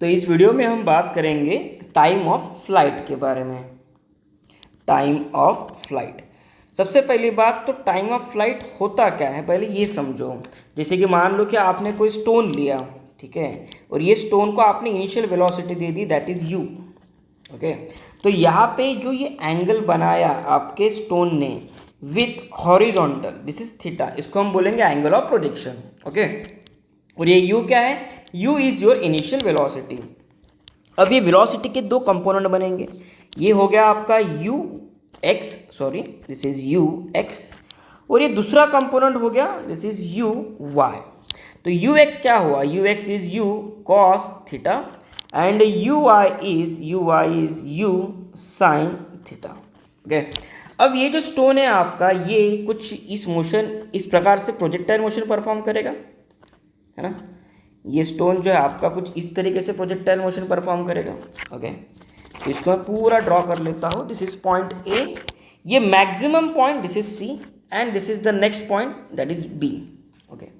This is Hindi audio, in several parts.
तो इस वीडियो में हम बात करेंगे टाइम ऑफ फ्लाइट के बारे में। टाइम ऑफ फ्लाइट, सबसे पहली बात तो टाइम ऑफ फ्लाइट होता क्या है पहले ये समझो। जैसे कि मान लो कि आपने कोई स्टोन लिया, ठीक है, और ये स्टोन को आपने initial velocity they the, that is you. Okay, तो यहाँ पे जो ये एंगल बनाया आपके स्टोन ने with horizontal, this is theta, इसको हम बोलेंगे एंगल ऑफ प्रोजेक्शन। ओके, और ये u क्या है? u is your initial velocity. अब ये वेलोसिटी के दो कंपोनेंट बनेंगे, ये हो गया आपका u x, sorry this is u x, और ये दूसरा कंपोनेंट हो गया दिस इज u y। तो u x क्या हुआ? u x is u cos theta and u y is u sin theta. Okay, अब ये जो स्टोन है आपका, ये कुछ इस मोशन, इस प्रकार से प्रोजेक्टाइल मोशन परफॉर्म करेगा, है ना। ये स्टोन जो है आपका कुछ इस तरीके से प्रोजेक्टाइल मोशन परफॉर्म करेगा। ओके, तो इसको मैं पूरा ड्रॉ कर लेता हूँ। दिस इज पॉइंट ए, ये maximum point this is C and this is the next point that is B. Okay,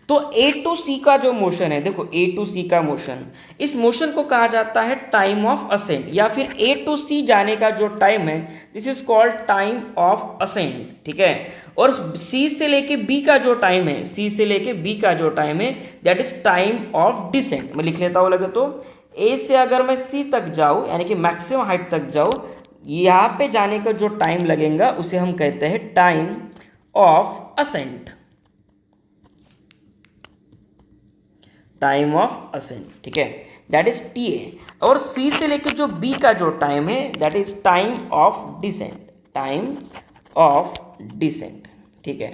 तो ए टू सी का जो मोशन है, देखो ए टू सी का मोशन, इस मोशन को कहा जाता है टाइम ऑफ असेंट, या फिर ए टू सी जाने का जो टाइम है this is called time of ascent. ठीक है, और सी से लेके बी का जो टाइम है, सी से लेके बी का जो टाइम है that is time of descent. मैं लिख लेता हूँ लगे तो, ए से अगर मैं सी तक जाऊँ यानी कि मैक्सिमम हाइट तक जाऊँ, यहाँ पे जाने का जो टाइम लगेगा उसे हम कहते हैं time of ascent, time of ascent. ठीक है, दैट इज टी ए। और सी से लेके जो बी का जो टाइम है that is time of descent, time of descent. ठीक है,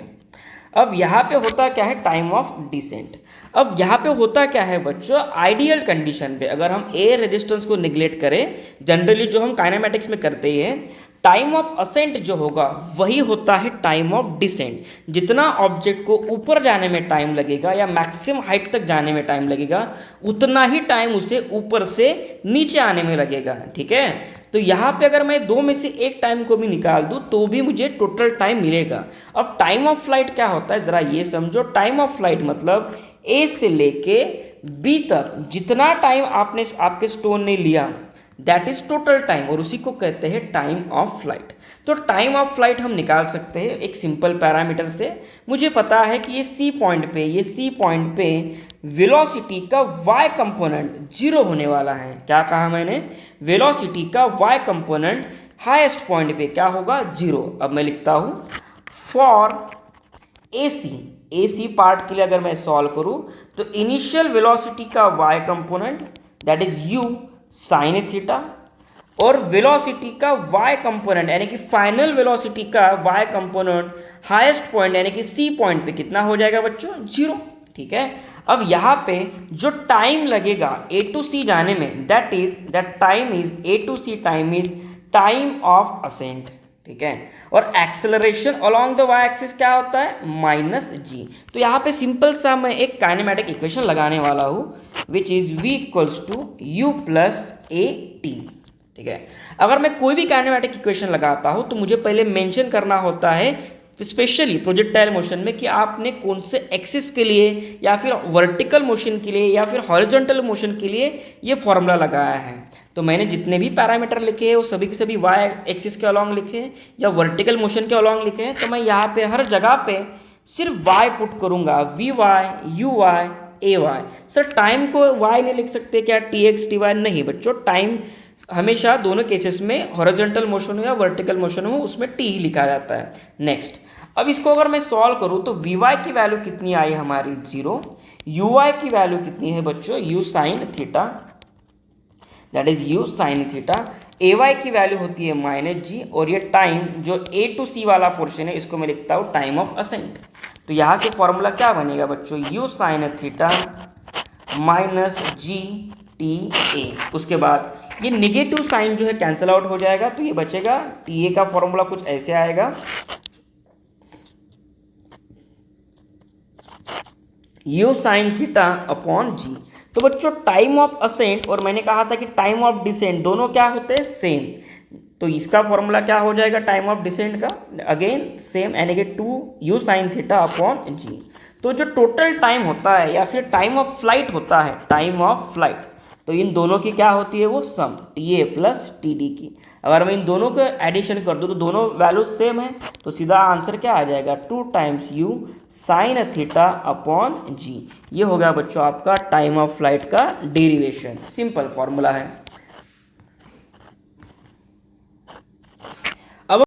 अब यहाँ पे होता क्या है? Time of descent. अब यहाँ पे होता क्या है बच्चों? आइडियल कंडीशन पे अगर हम एयर रेजिस्टेंस को निगलेक्ट करें, जनरली जो हम काइनेमेटिक्स में करते हैं, टाइम ऑफ असेंट जो होगा वही होता है टाइम ऑफ डिसेंट। जितना ऑब्जेक्ट को ऊपर जाने में टाइम लगेगा या मैक्सिमम हाइट तक जाने में टाइम लगेगा, उतना ही टाइम उसे ऊपर से नीचे आने में लगेगा। ठीक है, तो यहाँ पे अगर मैं दो में से एक टाइम को भी निकाल दूँ तो भी मुझे टोटल टाइम मिलेगा। अब टाइम ऑफ फ्लाइट क्या होता है ज़रा ये समझो। टाइम ऑफ फ्लाइट मतलब ए से लेके बी तक जितना टाइम आपने आपके स्टोन ने लिया दैट इज टोटल टाइम, और उसी को कहते हैं टाइम ऑफ फ्लाइट। तो टाइम ऑफ फ्लाइट हम निकाल सकते हैं एक सिंपल पैरामीटर से। मुझे पता है कि ये सी पॉइंट पे वेलोसिटी का y कंपोनेंट जीरो होने वाला है। क्या कहा मैंने? वेलोसिटी का y कंपोनेंट हाईएस्ट पॉइंट पे क्या होगा? जीरो। अब मैं लिखता हूँ फॉर ए सी पार्ट के लिए अगर मैं सॉल्व करूँ तो इनिशियल वेलोसिटी का y component that is u sine theta, और वेलोसिटी का y कंपोनेंट यानी कि फाइनल वेलोसिटी का y कंपोनेंट हाईएस्ट पॉइंट यानी कि सी पॉइंट पे कितना हो जाएगा बच्चों? जीरो। ठीक है, अब यहाँ पे जो टाइम लगेगा ए टू सी जाने में that time is A to C time is time of ascent. ठीक है, और acceleration along the Y axis क्या होता है? Minus G. तो यहाँ पे सिंपल सा मैं एक काइनेमेटिक इक्वेशन लगाने वाला हूँ which is v equals to u plus A T. ठीक है, अगर मैं कोई भी काइनेमेटिक इक्वेशन लगाता हूँ तो मुझे पहले मेंशन करना होता है, स्पेशली प्रोजेक्टाइल मोशन में, कि आपने कौन से एक्सिस के लिए या फिर वर्टिकल मोशन के लिए या फिर हॉरिजॉन्टल मोशन के लिए ये फॉर्मूला लगाया है। तो मैंने जितने भी पैरामीटर लिखे हैं वो सभी के सभी y एक्सिस के अलॉन्ग लिखे हैं या वर्टिकल मोशन के अलॉन्ग लिखे हैं। तो मैं यहाँ पे हर जगह पे सिर्फ y पुट करूँगा, vy, uy, ay। Sir time को y नहीं लिख सकते क्या? tx dy? नहीं बच्चों, टाइम हमेशा दोनों केसेस में हॉरिजॉन्टल मोशन हो या वर्टिकल मोशन हो उसमें t ही लिखा जाता है। नेक्स्ट, अब इसको अगर मैं सॉल्व करूँ तो vy की वैल्यू कितनी आई हमारी? जीरो। uy की वैल्यू कितनी है बच्चों? u sine theta, that is u sine theta. ay की वैल्यू होती है माइनस जी, और ये टाइम जो a टू c वाला पोर्शन है इसको मैं लिखता हूँ टाइम ऑफ असेंट। तो यहाँ से फॉर्मूला क्या बनेगा बच्चों? u sine theta minus G T A. उसके बाद ये निगेटिव साइन जो है कैंसिल आउट हो जाएगा, तो ये बचेगा टी ए का फॉर्मूला कुछ ऐसे आएगा, u साइन थीटा अपॉन जी। तो बच्चों टाइम ऑफ असेंट और मैंने कहा था कि टाइम ऑफ डिसेंट दोनों क्या होते हैं? सेम। तो इसका फॉर्मूला क्या हो जाएगा टाइम ऑफ डिसेंट का? अगेन सेम, यानी कि 2u साइन थीटा अपॉन जी। तो जो टोटल टाइम होता है या फिर टाइम ऑफ फ्लाइट होता है, टाइम ऑफ फ्लाइट तो इन दोनों की क्या होती है वो sum, T A plus T D की। अगर मैं इन दोनों का एडिशन कर दूँ तो दोनों वैल्यूज सेम है, तो सीधा आंसर क्या आ जाएगा 2 times U sine theta upon G. ये हो गया बच्चों आपका टाइम ऑफ फ्लाइट का डेरिवेशन, सिंपल फॉर्मूला है।